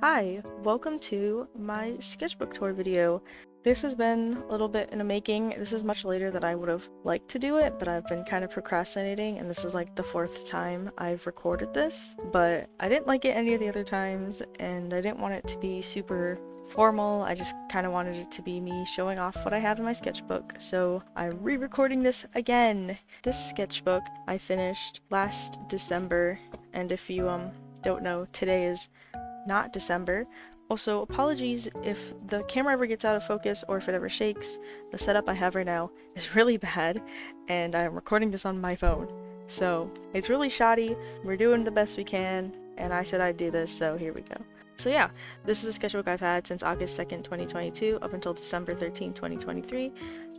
Hi, welcome to my sketchbook tour video. This has been a little bit in the making. This is much later than I would have liked to do it, but I've been kind of procrastinating, and this is like the fourth time I've recorded this. But I didn't like it any of the other times, and I didn't want it to be super formal. I just kind of wanted it to be me showing off what I have in my sketchbook. So I'm re-recording this again. This sketchbook I finished last December, and if you don't know, today is not December. Also, apologies if the camera ever gets out of focus or if it ever shakes. The setup I have right now is really bad, and I'm recording this on my phone. So, it's really shoddy, we're doing the best we can, and I said I'd do this, so here we go. So yeah, this is a sketchbook I've had since August 2nd, 2022 up until December 13th, 2023.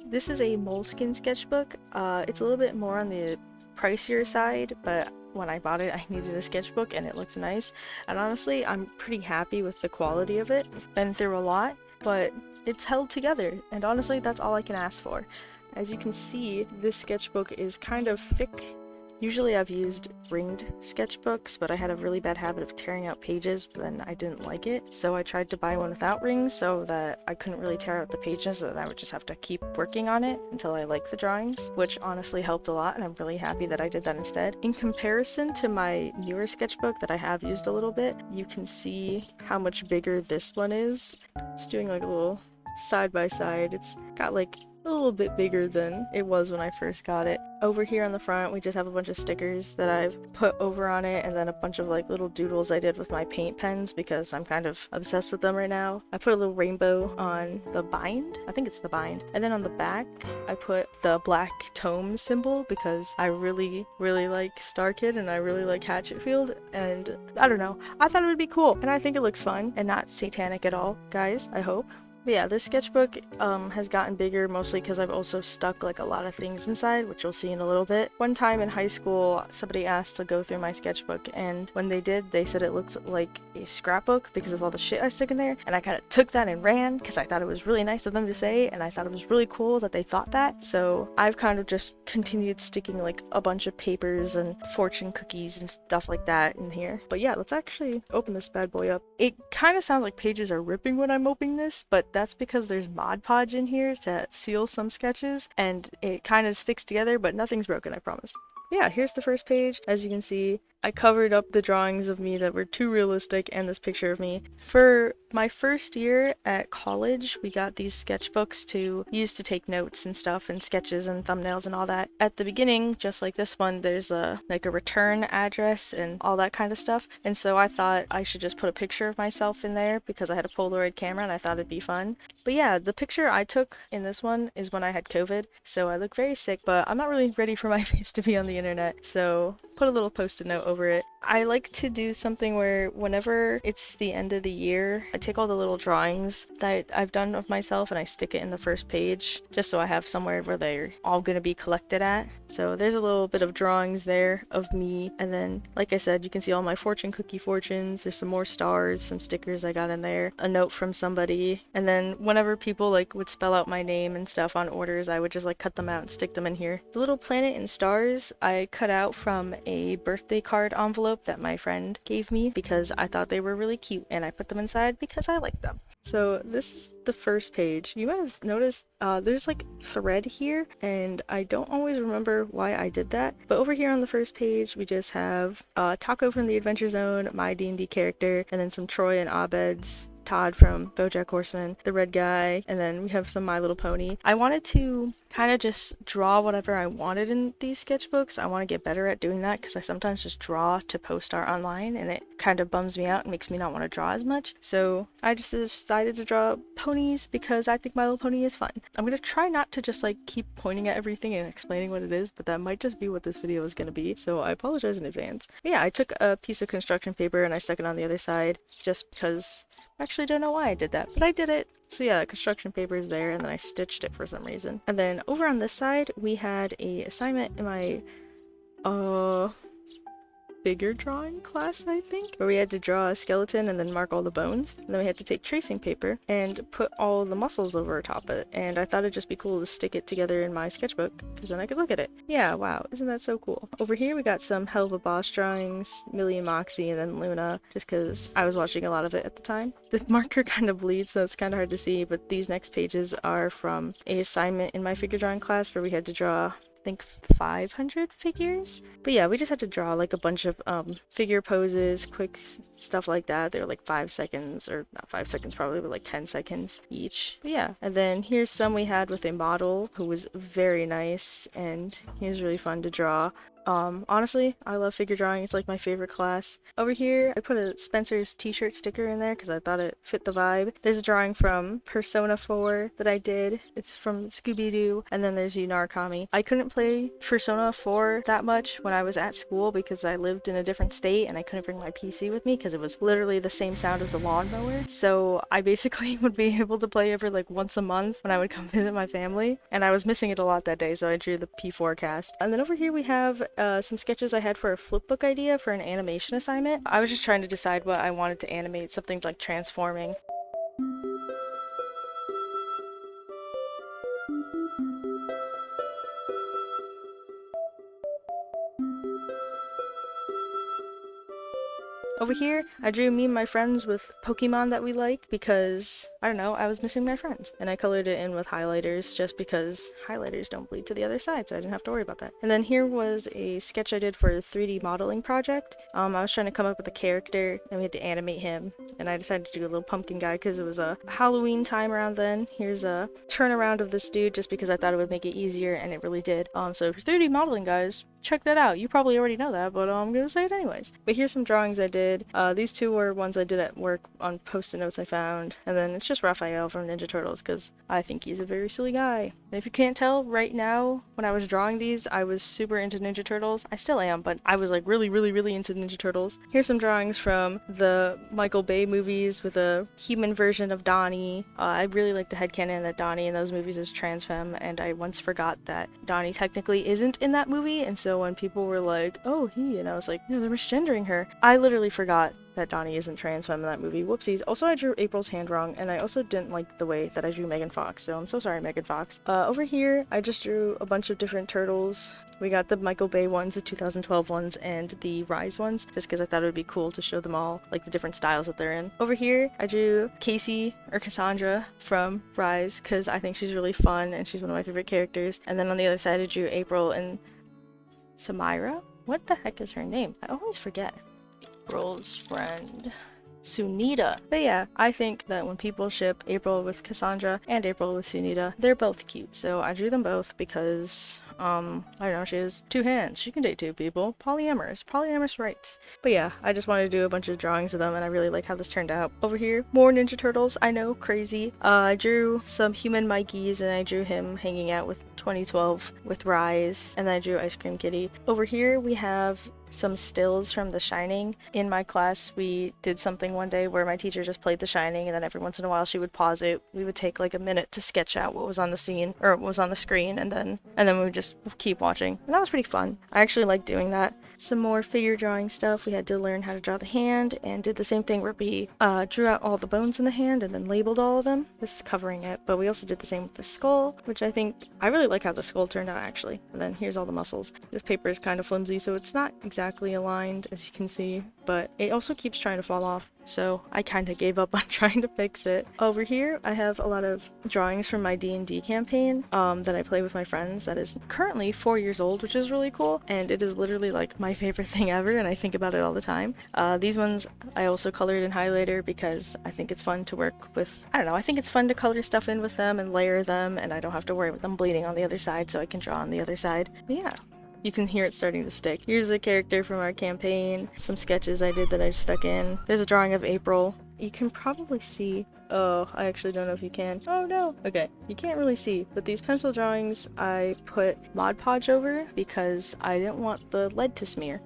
This is a moleskin sketchbook. It's a little bit more on the pricier side, but when I bought it I needed a sketchbook and it looks nice, and honestly I'm pretty happy with the quality of it. I've been through a lot, but it's held together, and honestly that's all I can ask for. As you can see, this sketchbook is kind of thick. Usually I've used ringed sketchbooks, but I had a really bad habit of tearing out pages, but then I didn't like it. So I tried to buy one without rings so that I couldn't really tear out the pages, and I would just have to keep working on it until I liked the drawings, which honestly helped a lot, and I'm really happy that I did that instead. In comparison to my newer sketchbook that I have used a little bit, you can see how much bigger this one is. Just doing like a little side by side. It's got like a little bit bigger than it was when I first got it. Over here on the front we just have a bunch of stickers that I've put over on it, and then a bunch of like little doodles I did with my paint pens because I'm kind of obsessed with them right now. I put a little rainbow on the bind, I think it's the bind, and then on the back I put the black tome symbol because I really like Star Kid and I really like Hatchetfield, and I don't know, I thought it would be cool, and I think it looks fun and not satanic at all, guys, I hope. But yeah, this sketchbook has gotten bigger mostly because I've also stuck like a lot of things inside, which you'll see in a little bit. One time in high school, somebody asked to go through my sketchbook, and when they did, they said it looked like a scrapbook because of all the shit I stuck in there, and I kind of took that and ran because I thought it was really nice of them to say, and I thought it was really cool that they thought that. So I've kind of just continued sticking like a bunch of papers and fortune cookies and stuff like that in here. But yeah, let's actually open this bad boy up. It kind of sounds like pages are ripping when I'm opening this, but that's because there's Mod Podge in here to seal some sketches, and it kind of sticks together, but nothing's broken, I promise. Yeah, here's the first page. As you can see, I covered up the drawings of me that were too realistic and this picture of me. For my first year at college, we got these sketchbooks to use to take notes and stuff, and sketches and thumbnails and all that. At the beginning, just like this one, there's a return address and all that kind of stuff, and so I thought I should just put a picture of myself in there because I had a Polaroid camera and I thought it'd be fun. But yeah, the picture I took in this one is when I had COVID, so I look very sick, but I'm not really ready for my face to be on the internet, so put a little post-it note over it. I like to do something where whenever it's the end of the year, I take all the little drawings that I've done of myself and I stick it in the first page, just so I have somewhere where they're all gonna be collected at. So there's a little bit of drawings there of me, and then like I said, you can see all my fortune cookie fortunes. There's some more stars, some stickers I got in there, a note from somebody, and then whenever people like would spell out my name and stuff on orders, I would just like cut them out and stick them in here. The little planet and stars I cut out from a birthday card envelope that my friend gave me because I thought they were really cute, and I put them inside because I like them. So this is the first page. You might have noticed there's like thread here, and I don't always remember why I did that, but over here on the first page we just have Taco from the Adventure Zone, my D&D character, and then some Troy and Abed's, Todd from BoJack Horseman, the red guy, and then we have some My Little Pony. I wanted to kind of just draw whatever I wanted in these sketchbooks. I want to get better at doing that because I sometimes just draw to post art online and it kind of bums me out and makes me not want to draw as much. So I just decided to draw ponies because I think My Little Pony is fun. I'm going to try not to just like keep pointing at everything and explaining what it is, but that might just be what this video is going to be, so I apologize in advance. But yeah, I took a piece of construction paper and I stuck it on the other side just because I actually don't know why I did that, but I did it. So yeah, the construction paper is there, and then I stitched it for some reason. And then over on this side, we had a assignment in my figure drawing class, I think, where we had to draw a skeleton and then mark all the bones. And then we had to take tracing paper and put all the muscles over top of it. And I thought it'd just be cool to stick it together in my sketchbook, because then I could look at it. Yeah, wow, isn't that so cool? Over here we got some Hell of a Boss drawings, Millie and Moxie, and then Luna, just because I was watching a lot of it at the time. The marker kind of bleeds, so it's kind of hard to see, but these next pages are from a assignment in my figure drawing class where we had to draw, I think, 500 figures. But yeah, we just had to draw like a bunch of figure poses, quick stuff like that. They were like 5 seconds, or not 5 seconds probably, but like 10 seconds each. But yeah, and then here's some we had with a model who was very nice, and he was really fun to draw. Honestly, I love figure drawing. It's like my favorite class. Over here, I put a Spencer's t-shirt sticker in there because I thought it fit the vibe. There's a drawing from Persona 4 that I did. It's from Scooby-Doo. And then there's Yunarakami. I couldn't play Persona 4 that much when I was at school because I lived in a different state and I couldn't bring my PC with me because it was literally the same sound as a lawnmower. So I basically would be able to play every like once a month when I would come visit my family. And I was missing it a lot that day, so I drew the P4 cast. And then over here we have some sketches I had for a flipbook idea for an animation assignment. I was just trying to decide what I wanted to animate, something like transforming. Over here, I drew me and my friends with Pokemon that we like because, I don't know, I was missing my friends. And I colored it in with highlighters just because highlighters don't bleed to the other side, so I didn't have to worry about that. And then here was a sketch I did for a 3D modeling project. I was trying to come up with a character, and we had to animate him. And I decided to do a little pumpkin guy because it was a Halloween time around then. Here's a turnaround of this dude just because I thought it would make it easier, and it really did. So for 3D modeling, guys, check that out. You probably already know that, but I'm gonna say it anyways. But here's some drawings I did. These two were ones I did at work on post-it notes I found. And then it's just Raphael from Ninja Turtles because I think he's a very silly guy. And if you can't tell, right now, when I was drawing these, I was super into Ninja Turtles. I still am, but I was like really into Ninja Turtles. Here's some drawings from the Michael Bay movies with a human version of Donnie. I really like the headcanon that Donnie in those movies is trans femme, and I once forgot that Donnie technically isn't in that movie, and so when people were like, oh, he, and I was like, no, they're misgendering her. I literally forgot that Donnie isn't trans femme in that movie. Whoopsies. Also, I drew April's hand wrong, and I also didn't like the way that I drew Megan Fox, so I'm so sorry, Megan Fox. Over here, I just drew a bunch of different turtles. We got the Michael Bay ones, the 2012 ones, and the Rise ones, just because I thought it would be cool to show them all, like the different styles that they're in. Over here, I drew Casey, or Cassandra, from Rise, because I think she's really fun, and she's one of my favorite characters. And then on the other side, I drew April and Samira? What the heck is her name? I always forget. April's friend, Sunita. But yeah, I think that when people ship April with Cassandra and April with Sunita, they're both cute. So I drew them both because, I don't know, she has 2 hands. She can date 2 people. Polyamorous rights. But yeah, I just wanted to do a bunch of drawings of them, and I really like how this turned out. Over here, more Ninja Turtles. I know, crazy. I drew some human Mikeys, and I drew him hanging out with 2012 with Rise, and then I drew Ice Cream Kitty. Over here, we have some stills from The Shining. In my class, we did something one day where my teacher just played The Shining, and then every once in a while she would pause it. We would take like a minute to sketch out what was on the scene, or what was on the screen, and then we would just keep watching. And that was pretty fun. I actually liked doing that. Some more figure drawing stuff. We had to learn how to draw the hand, and did the same thing where we drew out all the bones in the hand and then labeled all of them. This is covering it, but we also did the same with the skull, which I really like how the skull turned out, actually. And then here's all the muscles. This paper is kind of flimsy, so it's not exactly aligned, as you can see, but it also keeps trying to fall off, so I kind of gave up on trying to fix it. Over here, I have a lot of drawings from my D&D campaign that I play with my friends that is currently 4 years old, which is really cool, and it is literally like my favorite thing ever, and I think about it all the time. These ones I also colored in highlighter because I think it's fun to work with, I don't know, I think it's fun to color stuff in with them and layer them, and I don't have to worry about them bleeding on the other side, so I can draw on the other side. But yeah. You can hear it starting to stick. Here's a character from our campaign, some sketches I did that I stuck in. There's a drawing of April. You can probably see, oh, I actually don't know if you can. Oh no, okay, you can't really see, but these pencil drawings I put Mod Podge over because I didn't want the lead to smear.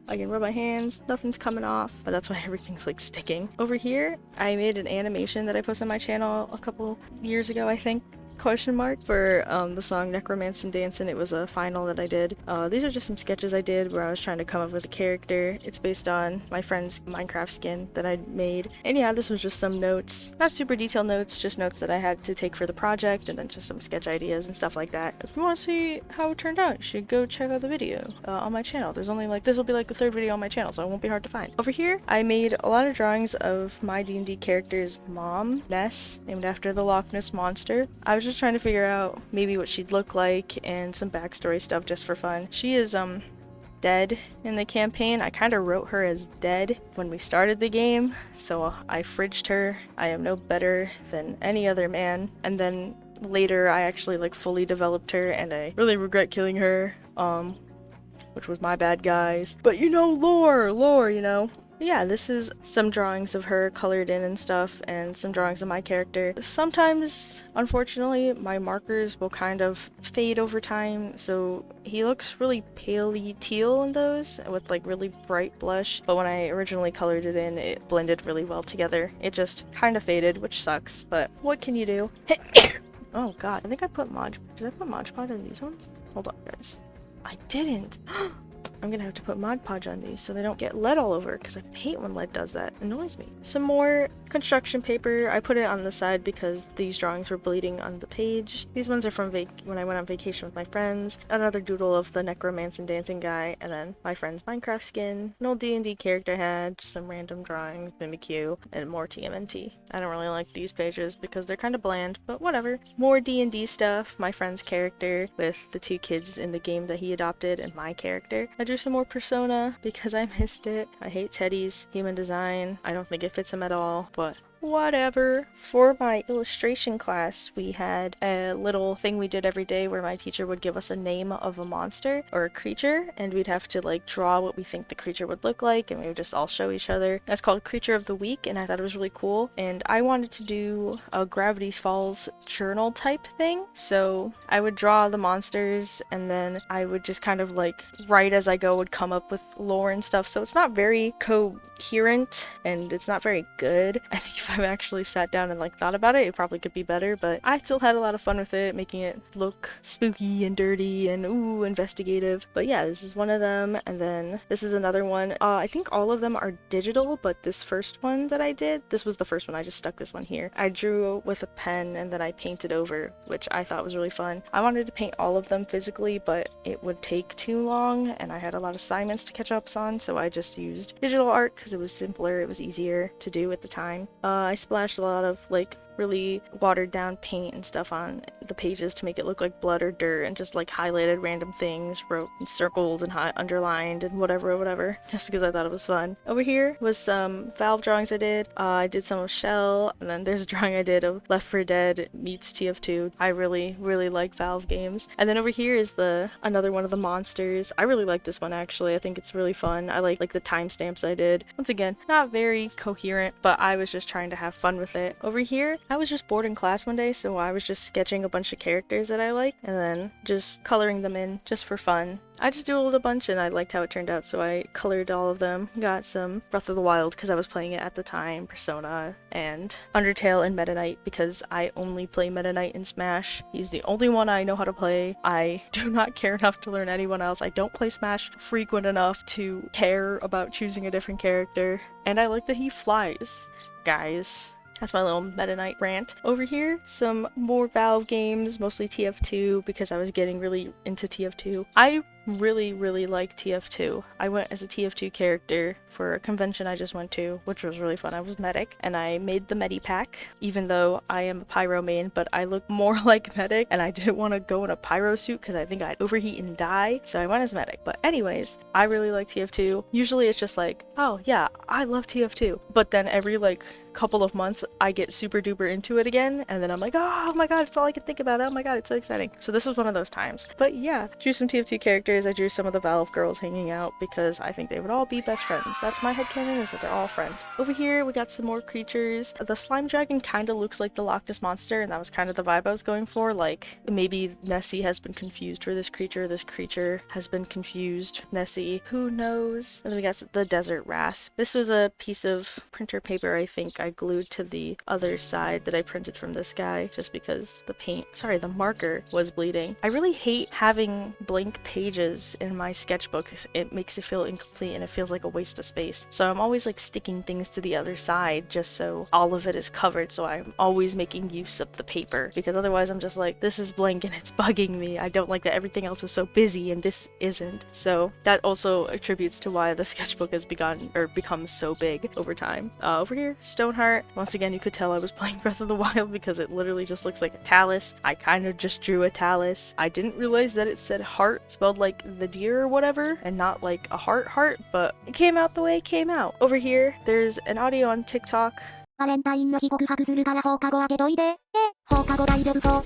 I can rub my hands, nothing's coming off, but that's why everything's like sticking. Over here, I made an animation that I posted on my channel a couple years ago, I think, question mark for the song Necromancin' Dancin'. It was a final that I did. These are just some sketches I did where I was trying to come up with a character. It's based on my friend's Minecraft skin that I made. And yeah, this was just some notes. Not super detailed notes, just notes that I had to take for the project, and then just some sketch ideas and stuff like that. If you want to see how it turned out, you should go check out the video on my channel. There's only like, this will be like the third video on my channel, so it won't be hard to find. Over here, I made a lot of drawings of my D&D character's mom, Ness, named after the Loch Ness Monster. I was just trying to figure out maybe what she'd look like and some backstory stuff just for fun. She is dead in the campaign. I kind of wrote her as dead when we started the game, so I fridged her. I am no better than any other man. And then later I actually like fully developed her, and I really regret killing her, which was my bad, guys. But you know, lore, you know. Yeah, this is some drawings of her colored in and stuff, and some drawings of my character. Sometimes, unfortunately, my markers will kind of fade over time, so he looks really paley teal in those, with like really bright blush, but when I originally colored it in, it blended really well together. It just kind of faded, which sucks, but what can you do? Oh god, I think I put Mod... Did I put Mod Podge on these ones? Hold on, guys. I didn't! I'm gonna have to put Mod Podge on these so they don't get lead all over, because I hate when lead does that. It annoys me. Some more construction paper. I put it on the side because these drawings were bleeding on the page. These ones are from when I went on vacation with my friends. Another doodle of the Necromancin' Dancing guy, and then my friend's Minecraft skin. An old D&D character had some random drawings, Mimikyu, and more TMNT. I don't really like these pages because they're kind of bland, but whatever. More D&D stuff. My friend's character with the two kids in the game that he adopted, and my character. I drew some more Persona because I missed it. I hate Teddy's human design. I don't think it fits him at all, but whatever. For my illustration class, we had a little thing we did every day where my teacher would give us a name of a monster or a creature, and we'd have to like draw what we think the creature would look like, and we would just all show each other. That's called Creature of the Week, and I thought it was really cool. And I wanted to do a Gravity Falls journal type thing, so I would draw the monsters, and then I would just kind of like write as I go, would come up with lore and stuff. So it's not very coherent, and it's not very good. I think if I've actually sat down and like thought about it, it probably could be better, but I still had a lot of fun with it, making it look spooky and dirty and ooh, investigative. But yeah, this is one of them, and then this is another one. I think all of them are digital, but this first one that I did, this was the first one. I just stuck this one here. I drew with a pen and then I painted over, which I thought was really fun. I wanted to paint all of them physically, but it would take too long, and I had a lot of assignments to catch up on, so I just used digital art because it was simpler, it was easier to do at the time. I splashed a lot of like really watered down paint and stuff on the pages to make it look like blood or dirt, and just like highlighted random things, wrote and circled and underlined and whatever, just because I thought it was fun. Over here was some Valve drawings I did. I did some of Shell, and then there's a drawing I did of Left 4 Dead meets TF2. I really like Valve games. And then over here is another one of the monsters. I really like this one actually. I think it's really fun. I like the timestamps I did. Once again, not very coherent, but I was just trying to have fun with it. Over here, I was just bored in class one day, so I was just sketching a bunch of characters that I like, and then just coloring them in just for fun. I just doodled a bunch, and I liked how it turned out, so I colored all of them. Got some Breath of the Wild, because I was playing it at the time, Persona, and Undertale and Meta Knight, because I only play Meta Knight in Smash. He's the only one I know how to play. I do not care enough to learn anyone else. I don't play Smash frequent enough to care about choosing a different character, and I like that he flies, guys. That's my little Meta Knight rant. Over here, some more Valve games, mostly TF2, because I was getting really into TF2. I really like TF2. I went as a TF2 character for a convention I just went to, which was really fun. I was Medic, and I made the Medi pack, even though I am a Pyro main, but I look more like Medic, and I didn't want to go in a Pyro suit because I think I'd overheat and die, so I went as Medic. But anyways, I really like TF2. Usually it's just like, oh yeah, I love TF2, but then every like couple of months I get super duper into it again, and then I'm like, oh my god, it's all I can think about. Oh my god, it's so exciting. So this was one of those times. But yeah, drew some TF2 characters. characters, I drew some of the Valve girls hanging out because I think they would all be best friends. That's my headcanon, is that they're all friends. Over here, we got some more creatures. The slime dragon kind of looks like the Loch Ness monster, and that was kind of the vibe I was going for. Like, maybe Nessie has been confused for this creature has been confused. Nessie, who knows? And then we got the desert rasp. This was a piece of printer paper I think I glued to the other side that I printed from this guy just because the marker was bleeding. I really hate having blank pages in my sketchbook. It makes it feel incomplete and it feels like a waste of space. So I'm always like sticking things to the other side just so all of it is covered, so I'm always making use of the paper, because otherwise I'm just like, this is blank and it's bugging me. I don't like that everything else is so busy and this isn't. So that also attributes to why the sketchbook has become so big over time. Over here, Stoneheart. Once again, you could tell I was playing Breath of the Wild because it literally just looks like a talus. I kind of just drew a talus. I didn't realize that it said heart, spelled like the deer or whatever, and not like a heart, but it came out the way it came out. Over here, there's an audio on TikTok. バレンタインの日告白するから放課後開けといて。放課後大丈夫そう。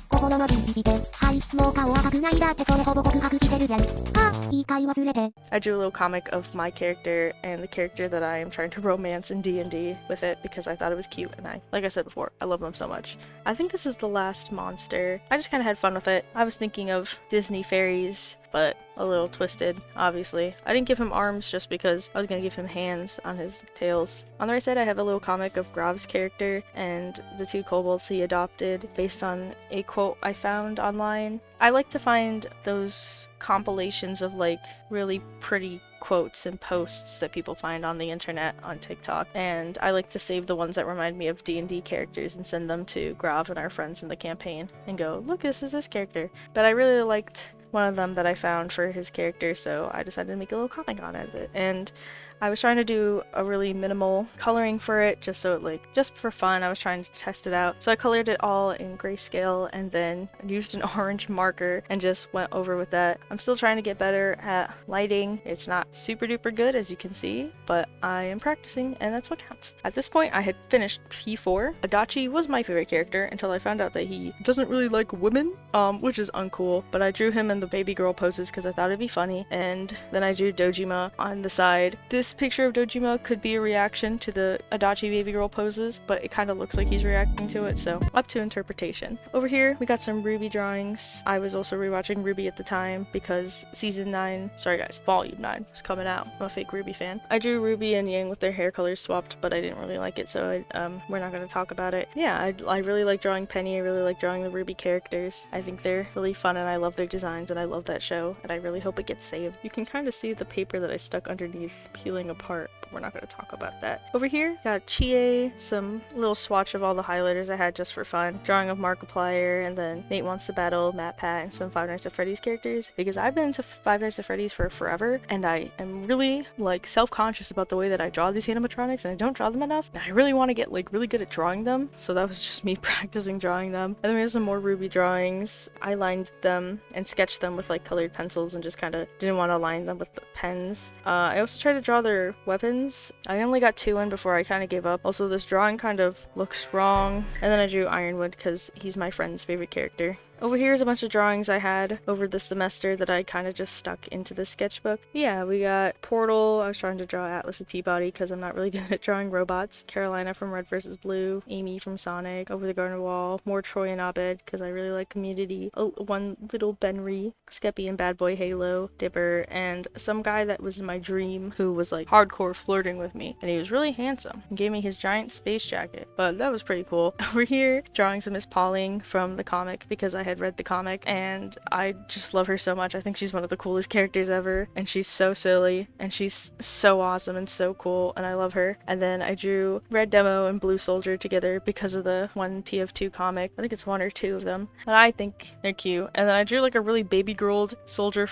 心の準備して。はい、もう顔赤くないだってそれほぼ告白してるじゃん。あ、いいかい忘れて。I drew a little comic of my character and the character that I am trying to romance in D&D with it because I thought it was cute, and like I said before, I love them so much. I think this is the last monster. I just kind of had fun with it. I was thinking of Disney fairies, but a little twisted, obviously. I didn't give him arms just because I was gonna give him hands on his tails. On the right side, I have a little comic of Grav's character and the 2 kobolds he adopted based on a quote I found online. I like to find those compilations of like really pretty quotes and posts that people find on the internet on TikTok, and I like to save the ones that remind me of D&D characters and send them to Grav and our friends in the campaign and go, look, this is this character. But I really liked one of them that I found for his character, so I decided to make a little comic on it. And I was trying to do a really minimal coloring for it, just for fun. I was trying to test it out. So I colored it all in grayscale and then used an orange marker and just went over with that. I'm still trying to get better at lighting. It's not super duper good, as you can see, but I am practicing, and that's what counts. At this point, I had finished P4. Adachi was my favorite character until I found out that he doesn't really like women, which is uncool, but I drew him in the baby girl poses because I thought it'd be funny, and then I drew Dojima on the side. This picture of Dojima could be a reaction to the Adachi baby girl poses, but it kind of looks like he's reacting to it, so up to interpretation. Over here, we got some Ruby drawings. I was also rewatching Ruby at the time because Volume 9 was coming out. I'm a fake Ruby fan. I drew Ruby and Yang with their hair colors swapped, but I didn't really like it, so we're not going to talk about it. Yeah, I really like drawing Penny. I really like drawing the Ruby characters. I think they're really fun, and I love their designs, and I love that show, and I really hope it gets saved. You can kind of see the paper that I stuck underneath peeling apart, but we're not going to talk about that. Over here, got Chie, some little swatch of all the highlighters I had just for fun, drawing of Markiplier, and then Nate Wants to Battle, Matt Pat, and some Five Nights at Freddy's characters, because I've been into Five Nights at Freddy's for forever, and I am really like self-conscious about the way that I draw these animatronics, and I don't draw them enough, and I really want to get like really good at drawing them, so that was just me practicing drawing them. And then we have some more Ruby drawings. I lined them and sketched them with like colored pencils and just kind of didn't want to line them with the pens. I also tried to draw their weapons. I only got 2 in before I kind of gave up. Also, this drawing kind of looks wrong. And then I drew Ironwood because he's my friend's favorite character. Over here is a bunch of drawings I had over the semester that I kind of just stuck into the sketchbook. Yeah, we got Portal. I was trying to draw Atlas and Peabody because I'm not really good at drawing robots. Carolina from Red vs. Blue. Amy from Sonic. Over the Garden Wall. More Troy and Abed because I really like Community. One Little Benry. Skeppy and Bad Boy Halo. Dipper. And some guy that was in my dream who was like hardcore flirting with me. And he was really handsome. He gave me his giant space jacket. But that was pretty cool. Over here, drawings of Miss Pauling from the comic because I had read the comic and I just love her so much. I think she's one of the coolest characters ever, and she's so silly and she's so awesome and so cool, and I love her. And then I drew Red Demo and Blue Soldier together because of the one TF2 comic. I think it's 1 or 2 of them, and I think they're cute. And then I drew like a really baby girled soldier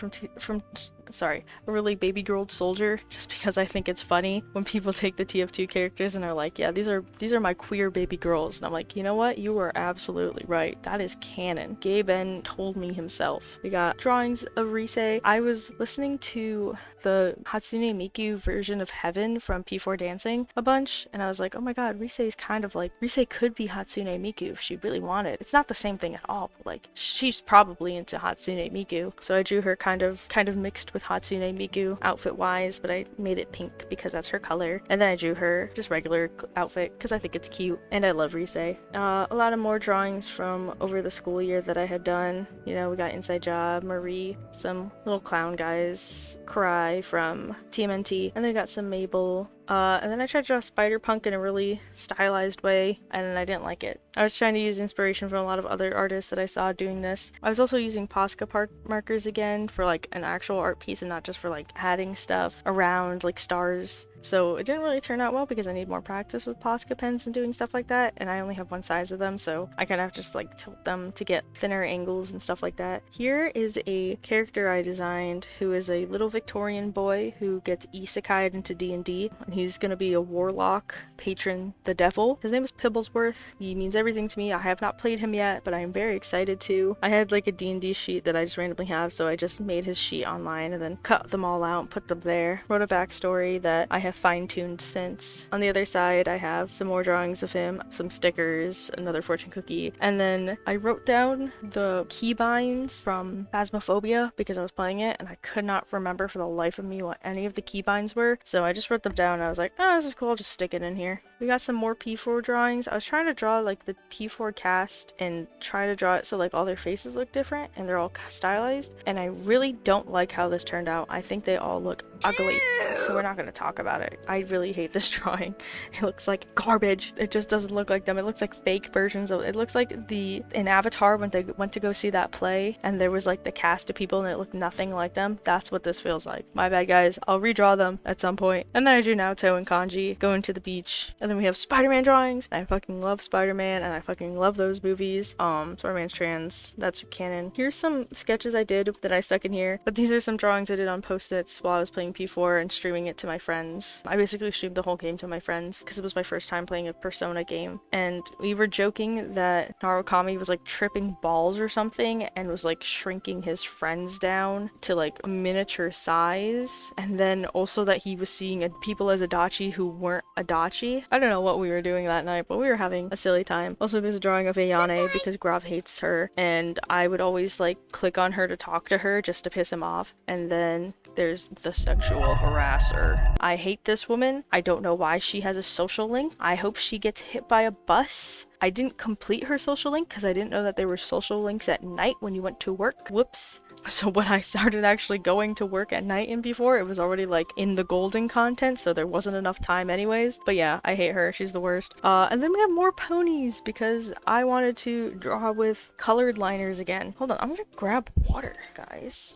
a really baby girl soldier just because I think it's funny when people take the TF2 characters and are like, yeah, these are my queer baby girls, and I'm like, you know what, you are absolutely right, that is canon. Gaben told me himself. We got drawings of Rise. I was listening to the Hatsune Miku version of Heaven from P4 Dancing a bunch, and I was like, oh my god, Rise's kind of like, Rise could be Hatsune Miku if she really wanted. It's not the same thing at all, but like, she's probably into Hatsune Miku. So I drew her kind of mixed with Hatsune Miku outfit wise, but I made it pink because that's her color. And then I drew her just regular outfit because I think it's cute and I love Rise. A lot of more drawings from over the school year that I had done. You know, we got Inside Job, Marie, some little clown guys, Cry from TMNT, and then we got some Mabel. And then I tried to draw Spider-Punk in a really stylized way, and I didn't like it. I was trying to use inspiration from a lot of other artists that I saw doing this. I was also using Posca markers again for like an actual art piece and not just for like adding stuff around like stars. So it didn't really turn out well because I need more practice with Posca pens and doing stuff like that, and I only have one size of them, so I kind of have to just like tilt them to get thinner angles and stuff like that. Here is a character I designed who is a little Victorian boy who gets isekai'd into D&D, and he's gonna be a warlock patron, the devil. His name is Pibblesworth. He means everything to me. I have not played him yet, but I am very excited to. I had like a D&D sheet that I just randomly have, so I just made his sheet online and then cut them all out and put them there. Wrote a backstory that I have fine-tuned since. On the other side, I have some more drawings of him, some stickers, another fortune cookie, and then I wrote down the keybinds from Phasmophobia because I was playing it and I could not remember for the life of me what any of the keybinds were, so I just wrote them down and I was like, oh, this is cool, I'll just stick it in here. We got some more P4 drawings. I was trying to draw like the P4 cast and try to draw it so like all their faces look different and they're all stylized, and I really don't like how this turned out. I think they all look ugly, so we're not going to talk about it. I really hate this drawing. It looks like garbage. It just doesn't look like them. It looks like fake versions of it. Looks like in Avatar when they went to go see that play and there was like the cast of people and it looked nothing like them. That's what this feels like. My bad, guys. I'll redraw them at some point. And then I drew Naoto and Kanji going to the beach, and then we have Spider-Man drawings. I fucking love Spider-Man and I fucking love those movies. Spider-Man's trans, that's canon. Here's some sketches I did that I stuck in here, but these are some drawings I did on post-its while I was playing P4 and streaming it to my friends. I basically streamed the whole game to my friends because it was my first time playing a Persona game, and we were joking that Narukami was like tripping balls or something and was like shrinking his friends down to like miniature size, and then also that he was seeing people as Adachi who weren't Adachi. I don't know what we were doing that night, but we were having a silly time. Also, there's a drawing of Ayane because Grav hates her, and I would always like click on her to talk to her just to piss him off. And then there's the sexual harasser. I hate this woman. I don't know why she has a social link. I hope she gets hit by a bus. I didn't complete her social link because I didn't know that there were social links at night when you went to work. Whoops. So when I started actually going to work at night in before, it was already like in the golden content, so there wasn't enough time anyways. But yeah, I hate her. She's the worst. And then we have more ponies because I wanted to draw with colored liners again. Hold on, I'm gonna grab water, guys.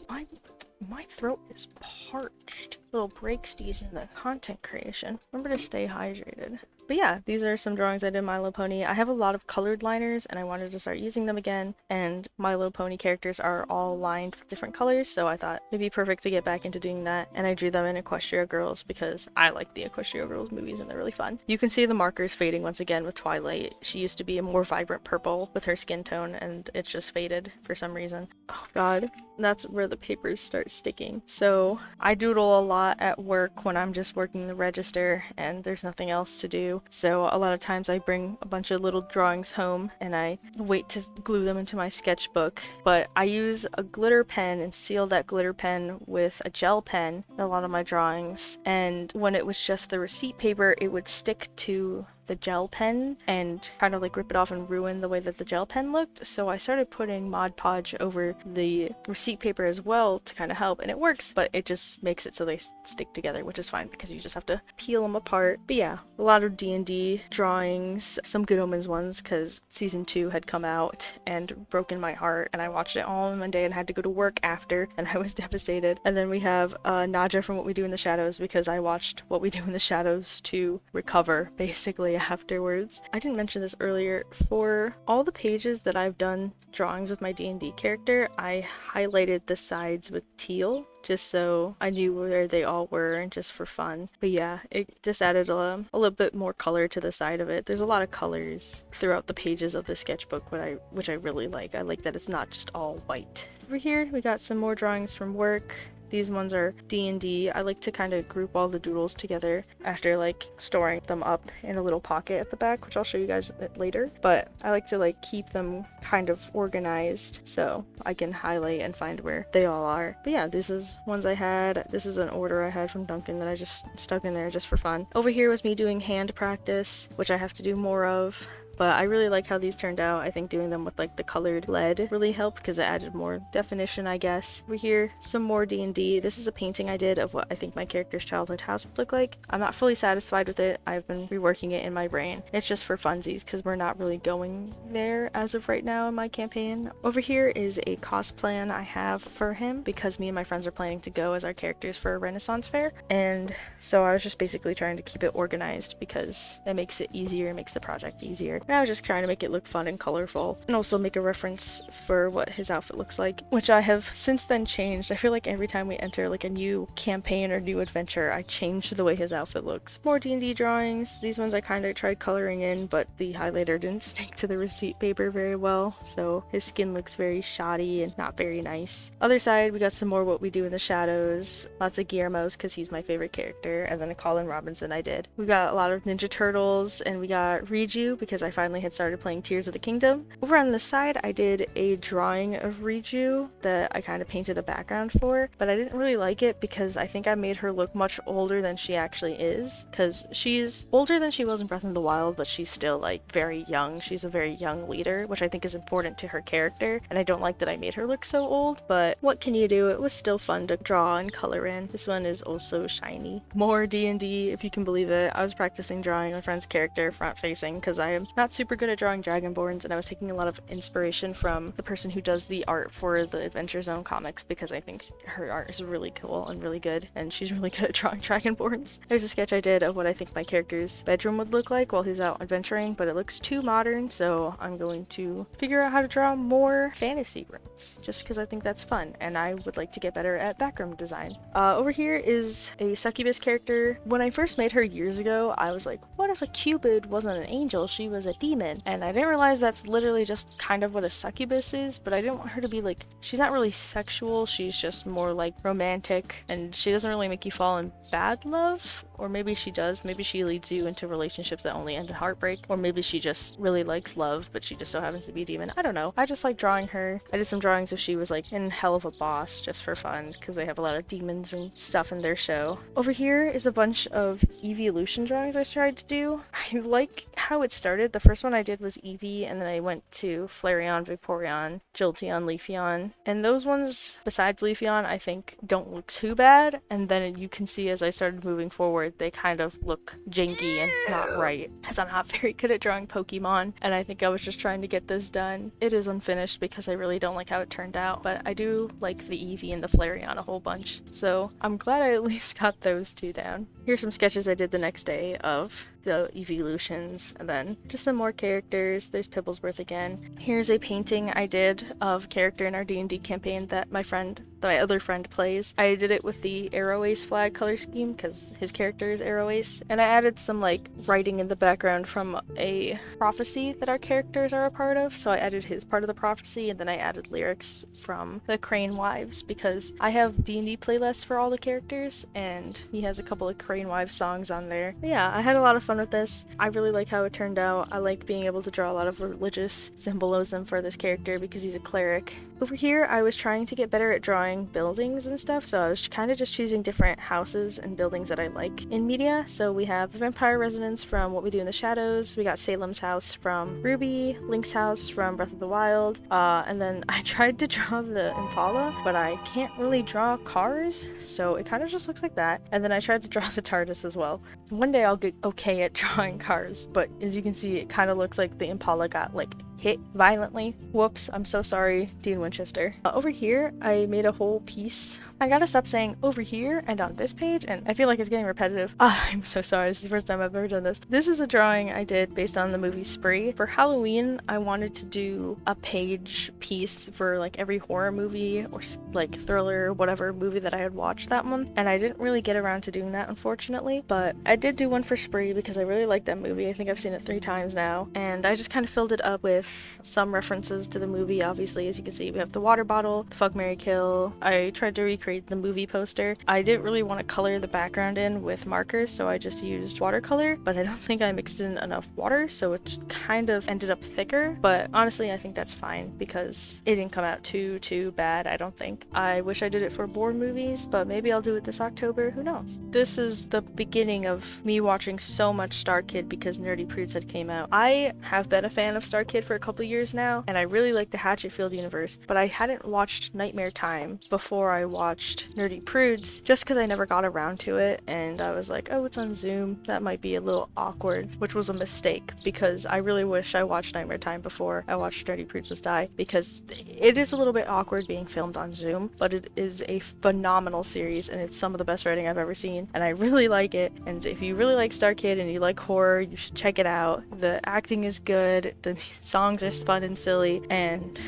My throat is parched. Little breaksties in the content creation. Remember to stay hydrated. But yeah, these are some drawings I did in My Little Pony. I have a lot of colored liners and I wanted to start using them again, and My Little Pony characters are all lined with different colors, so I thought it'd be perfect to get back into doing that, and I drew them in Equestria Girls because I like the Equestria Girls movies and they're really fun. You can see the markers fading once again with Twilight. She used to be a more vibrant purple with her skin tone and it's just faded for some reason. Oh god, that's where the papers start sticking. So I doodle a lot at work when I'm just working the register and there's nothing else to do. So a lot of times I bring a bunch of little drawings home and I wait to glue them into my sketchbook. But I use a glitter pen and seal that glitter pen with a gel pen in a lot of my drawings. And when it was just the receipt paper, it would stick to the gel pen and kind of like rip it off and ruin the way that the gel pen looked. So I started putting Mod Podge over the receipt paper as well to kind of help, and it works, but it just makes it so they stick together, which is fine because you just have to peel them apart. But yeah, a lot of D&D drawings, some Good Omens ones because season 2 had come out and broken my heart, and I watched it all in one day and had to go to work after, and I was devastated. And then we have Naja from What We Do in the Shadows because I watched What We Do in the Shadows to recover basically afterwards. I didn't mention this earlier. For all the pages that I've done drawings with my D&D character, I highlighted the sides with teal just so I knew where they all were and just for fun. But yeah, it just added a little bit more color to the side of it. There's a lot of colors throughout the pages of the sketchbook, which I really like. I like that it's not just all white. Over here, we got some more drawings from work. These ones are D&D. I like to kind of group all the doodles together after like storing them up in a little pocket at the back, which I'll show you guys later. But I like to like keep them kind of organized so I can highlight and find where they all are. But yeah, this is ones I had. This is an order I had from Duncan that I just stuck in there just for fun. Over here was me doing hand practice, which I have to do more of. But I really like how these turned out. I think doing them with like the colored lead really helped because it added more definition, I guess. Over here, some more D&D. This is a painting I did of what I think my character's childhood house would look like. I'm not fully satisfied with it. I've been reworking it in my brain. It's just for funsies because we're not really going there as of right now in my campaign. Over here is a cost plan I have for him because me and my friends are planning to go as our characters for a Renaissance fair. And so I was just basically trying to keep it organized because it makes it easier, it makes the project easier. And I was just trying to make it look fun and colorful and also make a reference for what his outfit looks like, which I have since then changed. I feel like every time we enter like a new campaign or new adventure, I change the way his outfit looks. More D&D drawings. These ones I kind of tried coloring in, but the highlighter didn't stick to the receipt paper very well, so his skin looks very shoddy and not very nice. Other side, we got some more what we do in the shadows. Lots of Guillermo's because he's my favorite character, and then a Colin Robinson I did. We got a lot of Ninja Turtles, and we got Riju because I finally had started playing Tears of the Kingdom. Over on the side, I did a drawing of Riju that I kind of painted a background for, but I didn't really like it because I think I made her look much older than she actually is, because she's older than she was in Breath of the Wild, but she's still like very young. She's a very young leader, which I think is important to her character, and I don't like that I made her look so old, but what can you do? It was still fun to draw and color in. This one is also shiny. More D&D, if you can believe it. I was practicing drawing my friend's character front facing because I am not super good at drawing dragonborns, and I was taking a lot of inspiration from the person who does the art for the Adventure Zone comics because I think her art is really cool and really good, and she's really good at drawing dragonborns. There's a sketch I did of what I think my character's bedroom would look like while he's out adventuring, but it looks too modern, so I'm going to figure out how to draw more fantasy rooms, just because I think that's fun, and I would like to get better at background design. Over here is a succubus character. When I first made her years ago, I was like, what if a Cupid wasn't an angel, she was a demon? And I didn't realize that's literally just kind of what a succubus is, but I didn't want her to be like, she's not really sexual, she's just more like romantic, and she doesn't really make you fall in bad love, or maybe she does. Maybe she leads you into relationships that only end in heartbreak, or maybe she just really likes love, but she just so happens to be a demon. I don't know. I just like drawing her. I did some drawings if she was like in Hell of a Boss just for fun, because they have a lot of demons and stuff in their show. Over here is a bunch of evolution drawings I tried to do. I like how it started. The first one I did was Eevee, and then I went to Flareon, Vaporeon, Jolteon, Leafeon, and those ones, besides Leafeon, I think don't look too bad, and then you can see as I started moving forward, they kind of look janky and not right, as I'm not very good at drawing Pokemon, and I think I was just trying to get this done. It is unfinished because I really don't like how it turned out, but I do like the Eevee and the Flareon a whole bunch, so I'm glad I at least got those two down. Here's some sketches I did the next day of the evolutions, and then just some more characters. There's Pibblesworth again. Here's a painting I did of a character in our D&D campaign that my other friend plays. I did it with the Arrow Ace flag color scheme because his character is Arrow Ace, and I added some like writing in the background from a prophecy that our characters are a part of, so I added his part of the prophecy, and then I added lyrics from the Crane Wives because I have D&D playlists for all the characters, and he has a couple of Crane Wives songs on there. But yeah, I had a lot of fun with this. I really like how it turned out. I like being able to draw a lot of religious symbolism for this character because he's a cleric. Over here, I was trying to get better at drawing buildings and stuff, so I was kind of just choosing different houses and buildings that I like in media. So we have the Vampire Residence from What We Do in the Shadows, we got Salem's house from Ruby, Link's house from Breath of the Wild, and then I tried to draw the Impala, but I can't really draw cars, so it kind of just looks like that. And then I tried to draw the TARDIS as well. One day I'll get okay at drawing cars, but as you can see, it kind of looks like the Impala got like hit violently. Whoops, I'm so sorry, Dean Winchester. Over here, I made a whole piece. I gotta stop saying over here and on this page, and I feel like it's getting repetitive. I'm so sorry, this is the first time I've ever done this. This is a drawing I did based on the movie Spree. For Halloween, I wanted to do a page piece for like every horror movie or like thriller, whatever movie that I had watched that month, and I didn't really get around to doing that, unfortunately, but I did do one for Spree because I really like that movie. I think I've seen it 3 times now, and I just kind of filled it up with with some references to the movie. Obviously, as you can see, we have the water bottle, the fuck, marry, kill. I tried to recreate the movie poster. I didn't really want to color the background in with markers, so I just used watercolor, but I don't think I mixed in enough water, so it kind of ended up thicker. But honestly, I think that's fine because it didn't come out too bad, I don't think. I wish I did it for Bourne movies, but maybe I'll do it this October, who knows. This is the beginning of me watching so much Star Kid because Nerdy Prudes had came out. I have been a fan of Star Kid for a couple years now, and I really like the Hatchetfield universe, but I hadn't watched Nightmare Time before I watched Nerdy Prudes, just because I never got around to it, and I was like, oh, it's on Zoom, that might be a little awkward, which was a mistake, because I really wish I watched Nightmare Time before I watched Nerdy Prudes Must Die, because it is a little bit awkward being filmed on Zoom, but it is a phenomenal series, and it's some of the best writing I've ever seen, and I really like it. And if you really like Star Kid and you like horror, you should check it out. The acting is good, the songs are fun and silly, and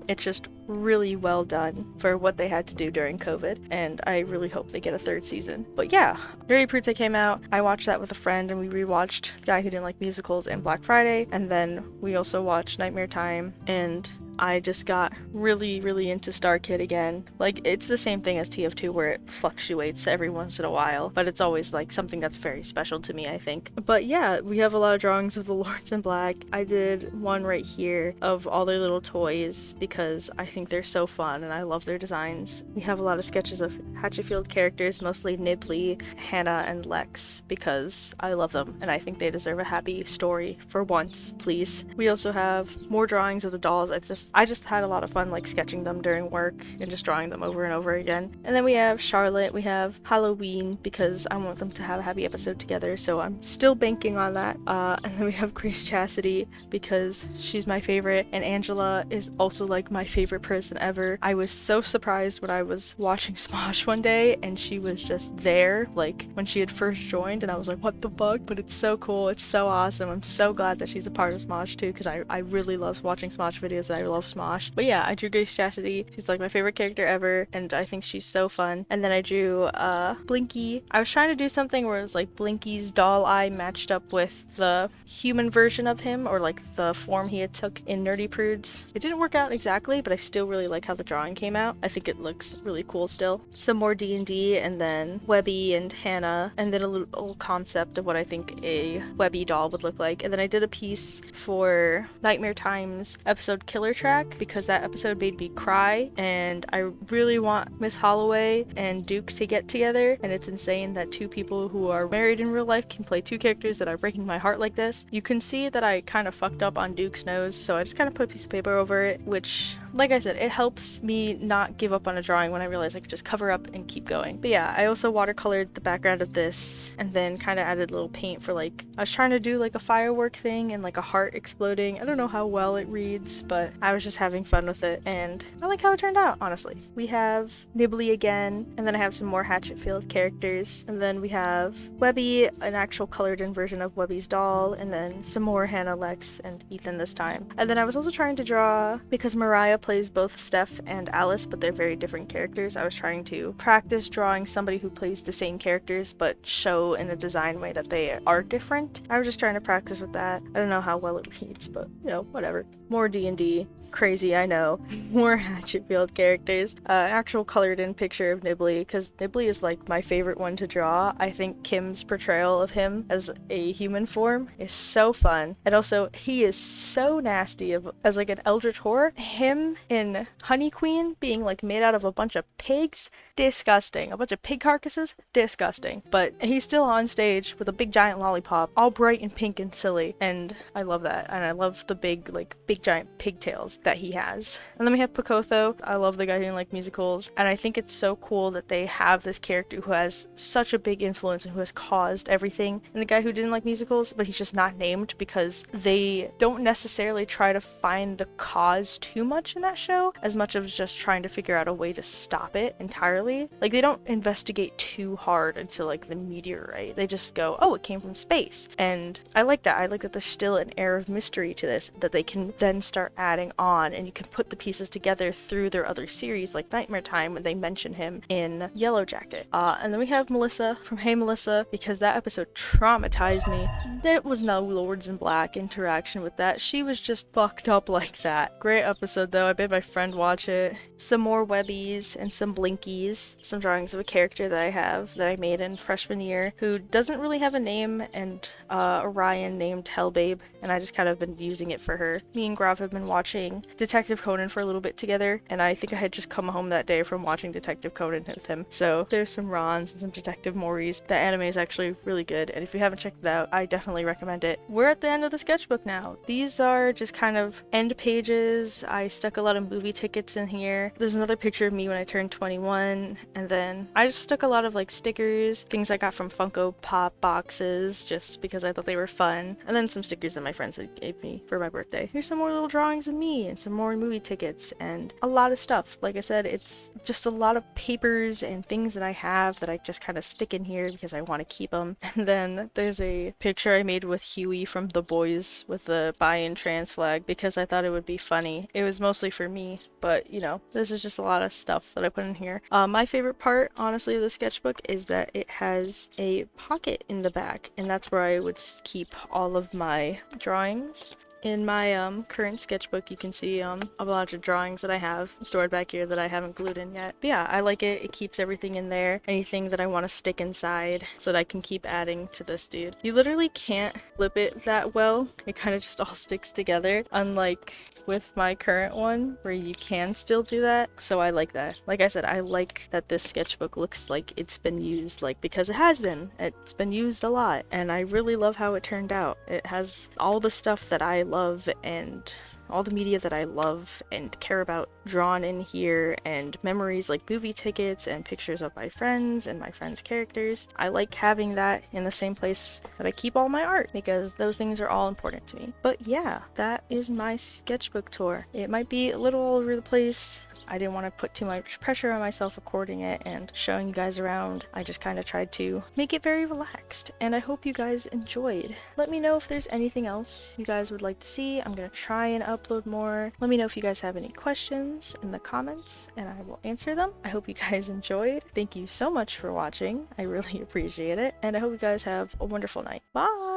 it's just really well done for what they had to do during COVID, and I really hope they get a third season. But yeah, Nerdy Prudes came out. I watched that with a friend, and we rewatched Guy Who Didn't Like Musicals and Black Friday, and then we also watched Nightmare Time, and I just got really into Star Kid again. Like, it's the same thing as TF2 where it fluctuates every once in a while, but it's always like something that's very special to me, I think. But yeah, we have a lot of drawings of the Lords in Black. I did one right here of all their little toys because I think they're so fun and I love their designs. We have a lot of sketches of Hatchetfield characters, mostly Nibley, Hannah, and Lex, because I love them and I think they deserve a happy story for once, please. We also have more drawings of the dolls. I just had a lot of fun like sketching them during work and just drawing them over and over again. And then we have Charlotte, we have Halloween, because I want them to have a happy episode together, so I'm still banking on that. And then we have Grace Chastity, because she's my favorite, and Angela is also like my favorite person ever. I was so surprised when I was watching Smosh one day and she was just there, like when she had first joined, and I was like, what the fuck? But it's so cool, it's so awesome. I'm so glad that she's a part of Smosh too, because I really love watching Smosh videos, and I love Smosh. But yeah, I drew Grace Chastity. She's like my favorite character ever, and I think she's so fun. And then I drew Blinky. I was trying to do something where it was like Blinky's doll eye matched up with the human version of him, or like the form he had took in Nerdy Prudes. It didn't work out exactly, but I still really like how the drawing came out. I think it looks really cool still. Some more D&D, and then Webby and Hannah, and then a little concept of what I think a Webby doll would look like. And then I did a piece for Nightmare Time's episode Killer Track, because that episode made me cry, and I really want Miss Holloway and Duke to get together, and it's insane that two people who are married in real life can play two characters that are breaking my heart like this. You can see that I kind of fucked up on Duke's nose, so I just kind of put a piece of paper over it, which, like I said, it helps me not give up on a drawing when I realize I could just cover up and keep going. But yeah, I also watercolored the background of this, and then kind of added a little paint for like, I was trying to do like a firework thing and like a heart exploding. I don't know how well it reads, but I was just having fun with it, and I like how it turned out, honestly. We have Nibley again, and then I have some more Hatchetfield characters, and then we have Webby, an actual colored in version of Webby's doll, and then some more Hannah, Lex, and Ethan this time. And then I was also trying to draw, because Mariah plays both Steph and Alice, but they're very different characters, I was trying to practice drawing somebody who plays the same characters but show in a design way that they are different. I was just trying to practice with that. I don't know how well it reads, but you know, whatever. More D&D. Crazy, I know. More Hatchetfield characters. Actual colored in picture of Nibley, because Nibley is like my favorite one to draw. I think Kim's portrayal of him as a human form is so fun. And also, he is so nasty as like an eldritch horror. Him in Honey Queen being like made out of a bunch of pigs, disgusting. A bunch of pig carcasses, disgusting. But he's still on stage with a big giant lollipop, all bright and pink and silly. And I love that. And I love the big giant pigtails that he has. And then we have Picotho. I love the Guy Who Didn't Like Musicals, and I think it's so cool that they have this character who has such a big influence and who has caused everything in The Guy Who Didn't Like Musicals, but he's just not named because they don't necessarily try to find the cause too much in that show, as much as just trying to figure out a way to stop it entirely. Like, they don't investigate too hard into like the meteorite. They just go, oh, it came from space. And I like that. I like that there's still an air of mystery to this, that they can then start adding on, and you can put the pieces together through their other series like Nightmare Time when they mention him in Yellow Jacket. And then we have Melissa from Hey Melissa, because that episode traumatized me. There was no Lords in Black interaction with that. She was just fucked up like that. Great episode though. I made my friend watch it. Some more webbies and some blinkies. Some drawings of a character that I have that I made in freshman year who doesn't really have a name, and Orion named Hellbabe, and I just kind of been using it for her. Me and Grav have been watching Detective Conan for a little bit together, and I think I had just come home that day from watching Detective Conan with him. So there's some Rons and some Detective Moris. The anime is actually really good, and if you haven't checked it out, I definitely recommend it. We're at the end of the sketchbook now. These are just kind of end pages. I stuck a lot of movie tickets in here. There's another picture of me when I turned 21, and then I just stuck a lot of like stickers, things I got from Funko Pop boxes just because I thought they were fun, and then some stickers that my friends had gave me for my birthday. Here's some more little drawings of me and some more movie tickets and a lot of stuff. Like I said, it's just a lot of papers and things that I have that I just kind of stick in here because I want to keep them. And then there's a picture I made with Huey from The Boys with the buy-in trans flag because I thought it would be funny. It was mostly for me, but you know, this is just a lot of stuff that I put in here. My favorite part, honestly, of the sketchbook is that it has a pocket in the back, and that's where I would keep all of my drawings. In my current sketchbook, you can see a bunch of drawings that I have stored back here that I haven't glued in yet. But yeah, I like it. It keeps everything in there. Anything that I want to stick inside so that I can keep adding to this dude. You literally can't flip it that well. It kind of just all sticks together. Unlike with my current one where you can still do that. So I like that. Like I said, I like that this sketchbook looks like it's been used, like, because it has been. It's been used a lot. And I really love how it turned out. It has all the stuff that I love and all the media that I love and care about drawn in here, and memories like movie tickets and pictures of my friends and my friends' characters. I like having that in the same place that I keep all my art because those things are all important to me. But yeah, that is my sketchbook tour. It might be a little all over the place. I didn't want to put too much pressure on myself recording it and showing you guys around. I just kind of tried to make it very relaxed, and I hope you guys enjoyed. Let me know if there's anything else you guys would like to see. I'm gonna try and upload more. Let me know if you guys have any questions in the comments, and I will answer them. I hope you guys enjoyed. Thank you so much for watching. I really appreciate it, and I hope you guys have a wonderful night. Bye!